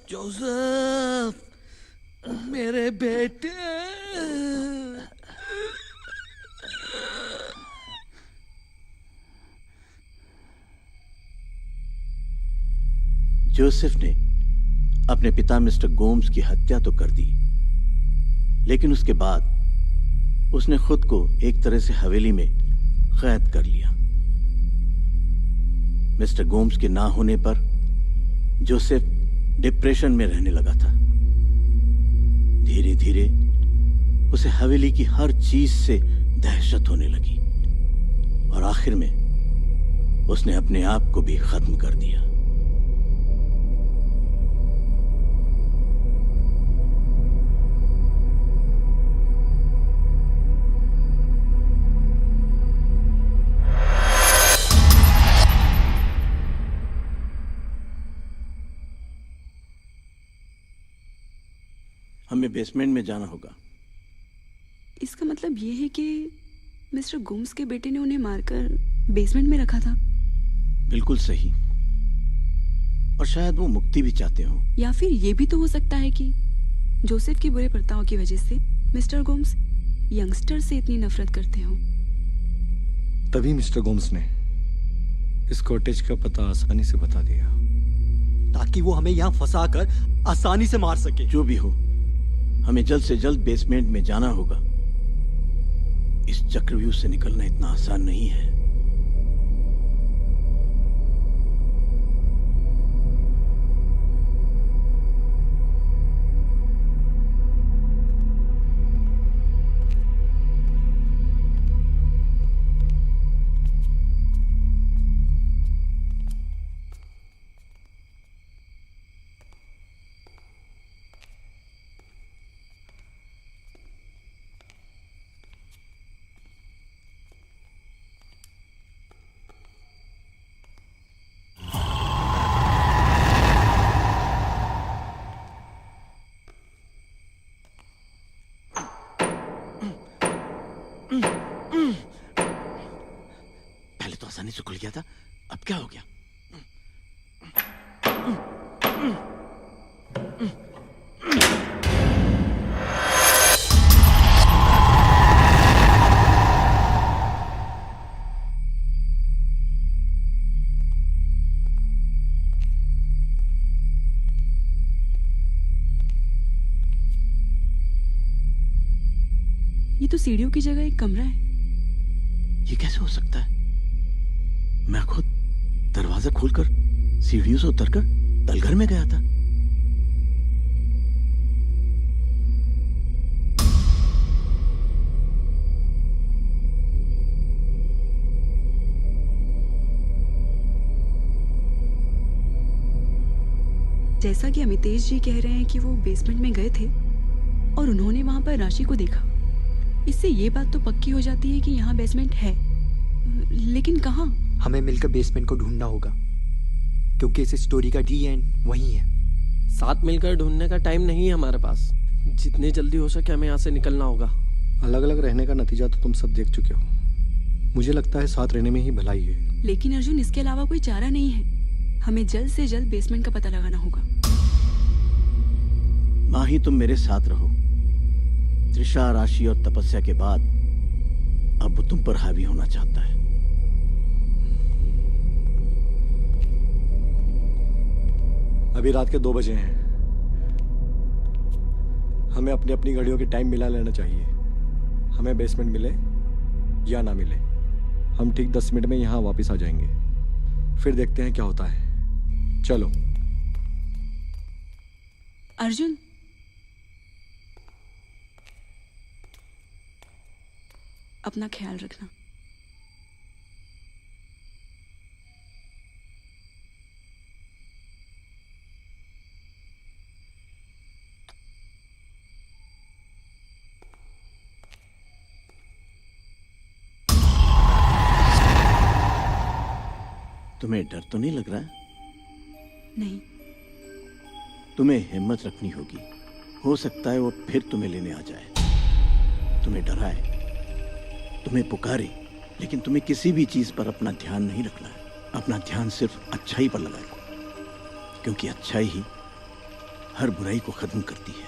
जोसेफ, मेरे बेटे। जोसेफ ने अपने पिता मिस्टर गोम्स की हत्या तो कर दी, लेकिन उसके बाद उसने खुद को एक तरह से हवेली में कैद कर लिया। मिस्टर गोम्स के ना होने पर जोसेफ डिप्रेशन में रहने लगा था। धीरे धीरे उसे हवेली की हर चीज से दहशत होने लगी और आखिर में उसने अपने आप को भी खत्म कर दिया। हमें बेसमेंट में जाना होगा। इसका मतलब ये है कि मिस्टर गोम्स के बेटे ने उन्हें मारकर बेसमेंट में रखा था। बिल्कुल सही। और शायद वो मुक्ति भी चाहते हो। या फिर ये भी तो हो सकता है कि जोसेफ के बुरे बर्ताव की वजह से मिस्टर गोम्स यंगस्टर से इतनी नफरत करते हो। तभी मिस्टर गोम्स ने इस कॉटेज का पता आसानी से बता दिया, ताकि वो हमें यहाँ फंसाकर आसानी से मार सके। जो भी हो, हमें जल्द से जल्द बेसमेंट में जाना होगा। इस चक्रव्यूह से निकलना इतना आसान नहीं है। पहले तो आसानी से खुल गया था, अब क्या हो गया? ये तो सीढ़ियों की जगह एक कमरा है। ये कैसे हो सकता है? मैं खुद दरवाजा खोलकर सीढ़ियों से उतरकर तलघर में गया था। जैसा कि अमितेश जी कह रहे हैं कि वो बेसमेंट में गए थे और उन्होंने वहां पर राशि को देखा, इससे ये बात तो पक्की हो जाती है कि यहाँ बेसमेंट है, लेकिन कहाँ? हमें मिलकर बेसमेंट को ढूंढना होगा, क्योंकि इस स्टोरी का डी एंड वही है। साथ मिलकर ढूंढने का टाइम नहीं है हमारे पास। जितनी जल्दी हो सके हमें यहाँ से निकलना होगा। अलग अलग रहने का नतीजा तो तुम सब देख चुके हो। मुझे लगता है साथ रहने में ही भलाई है। लेकिन अर्जुन, इसके अलावा कोई चारा नहीं है। हमें जल्द से जल्द बेसमेंट का पता लगाना होगा। माही, तुम मेरे साथ रहो। त्रिशा, राशि और तपस्या के बाद अब वो तुम पर हावी होना चाहता है। अभी रात के 2 बजे हैं। हमें अपनी अपनी घड़ियों के टाइम मिला लेना चाहिए। हमें बेसमेंट मिले या ना मिले, हम ठीक 10 मिनट में यहाँ वापस आ जाएंगे। फिर देखते हैं क्या होता है। चलो। अर्जुन, अपना ख्याल रखना। तुम्हें डर तो नहीं लग रहा है? नहीं। तुम्हें हिम्मत रखनी होगी। हो सकता है वो फिर तुम्हें लेने आ जाए, तुम्हें डराए, तुम्हें पुकारे, लेकिन तुम्हें किसी भी चीज पर अपना ध्यान नहीं रखना है। अपना ध्यान सिर्फ अच्छाई पर लगाए, क्योंकि अच्छाई ही हर बुराई को खत्म करती है।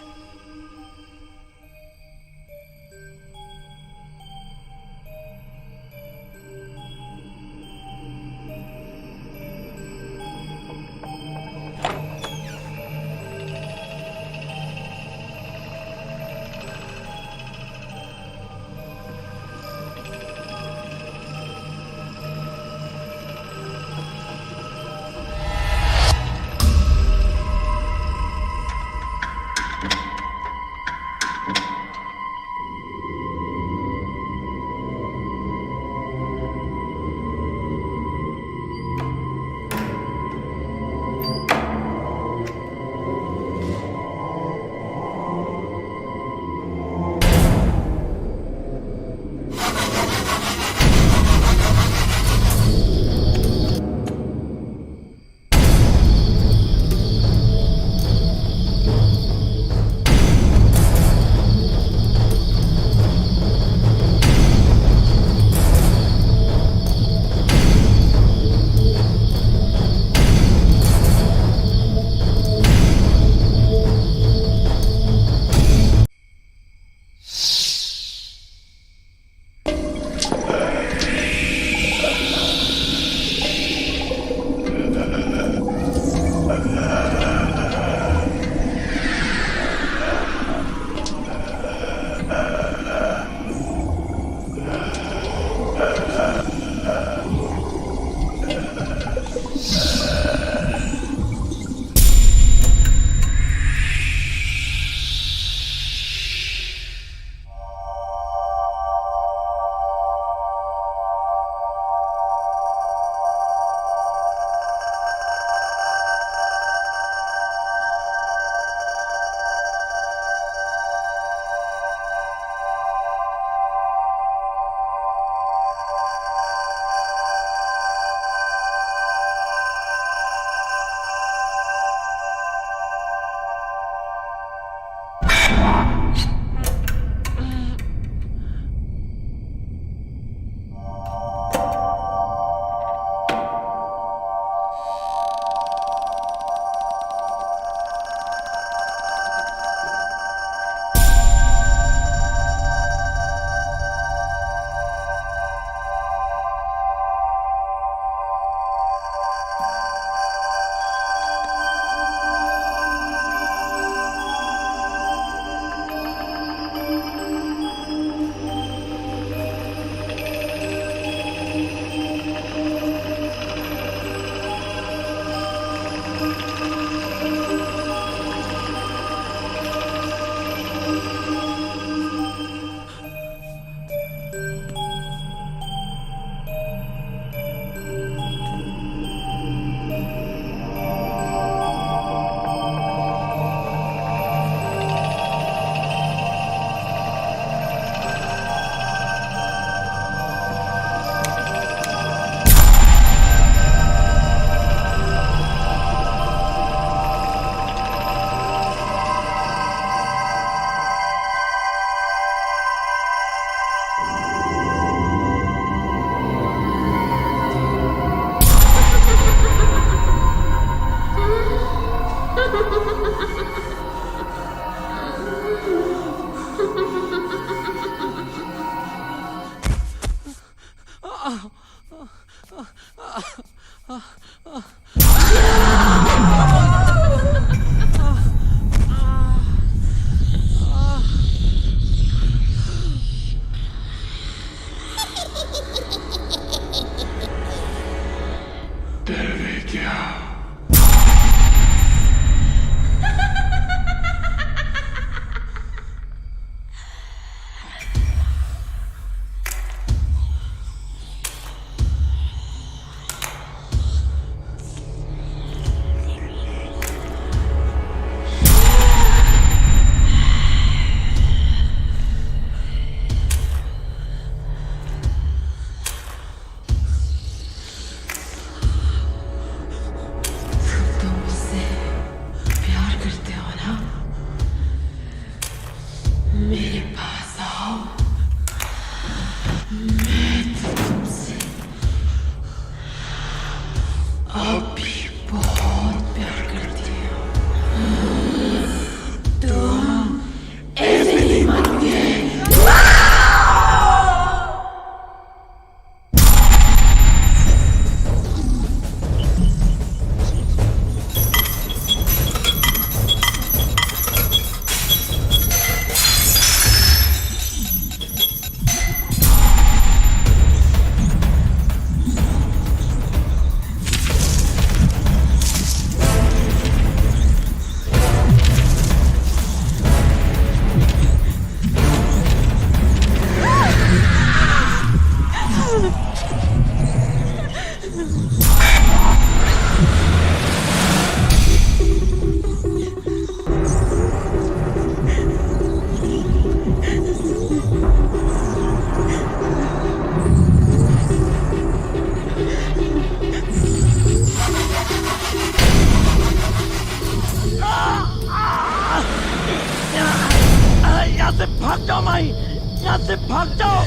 भाग जाओ माही, यहाँ से भाग जाओ।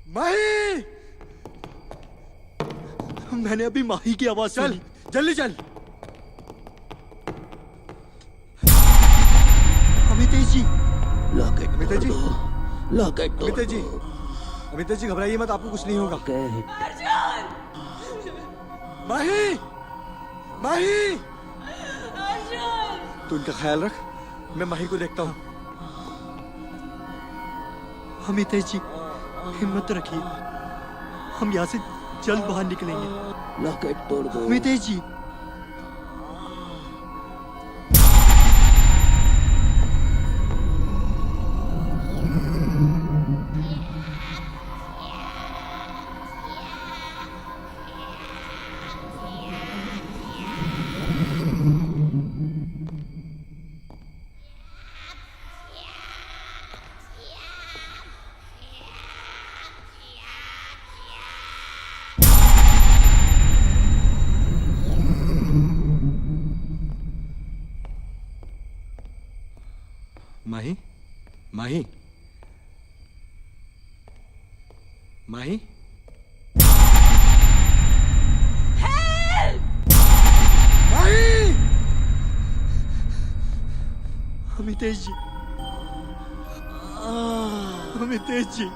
माही! मैंने अभी माही की आवाज चल सुनी। जल्दी चल। अमितेश जी, लॉकेट अमितेश जी, लॉकेट तोड़ अमितेश जी, अमितेश जी घबराइए मत, आपको कुछ नहीं होगा। माही! माही! तू इनका ख्याल रख, मैं माही को देखता हूँ। अमितेश जी, हिम्मत रखिए, हम यहाँ से जल्द बाहर निकलेंगे। लॉकेट तोड़ दो। अमितेश जी, माही, माही, माही, माही! अमितेश जी, अमितेश जी,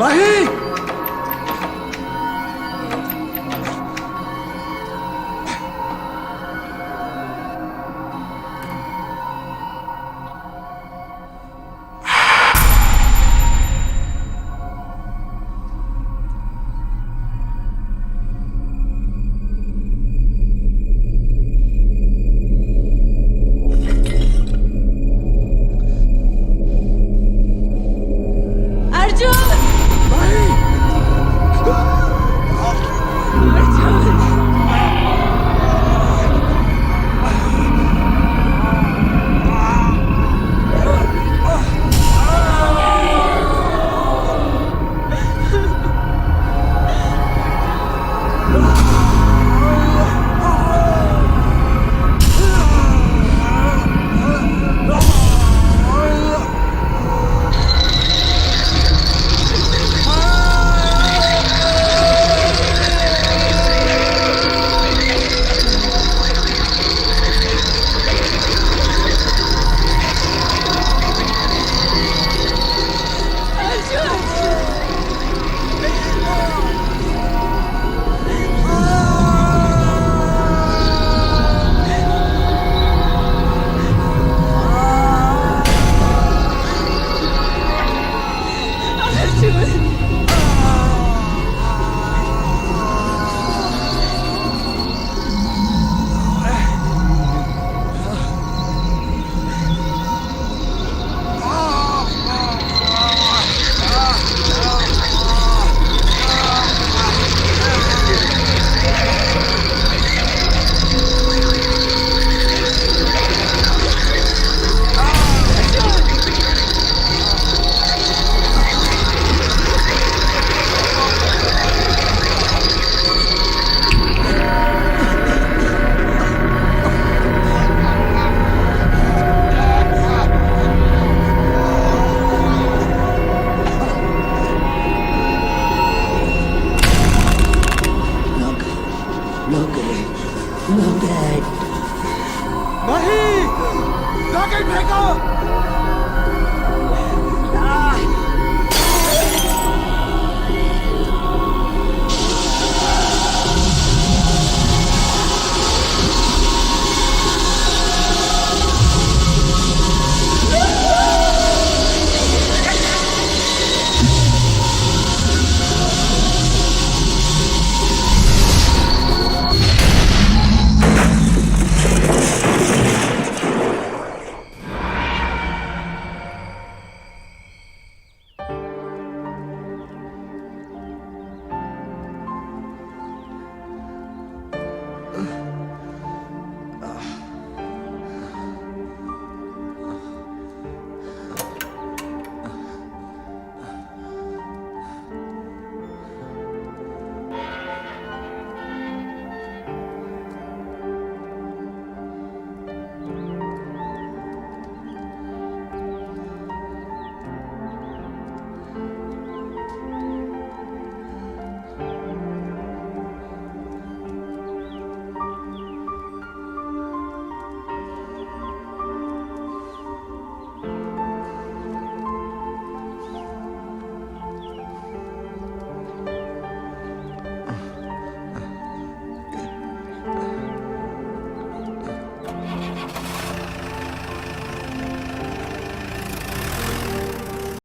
माही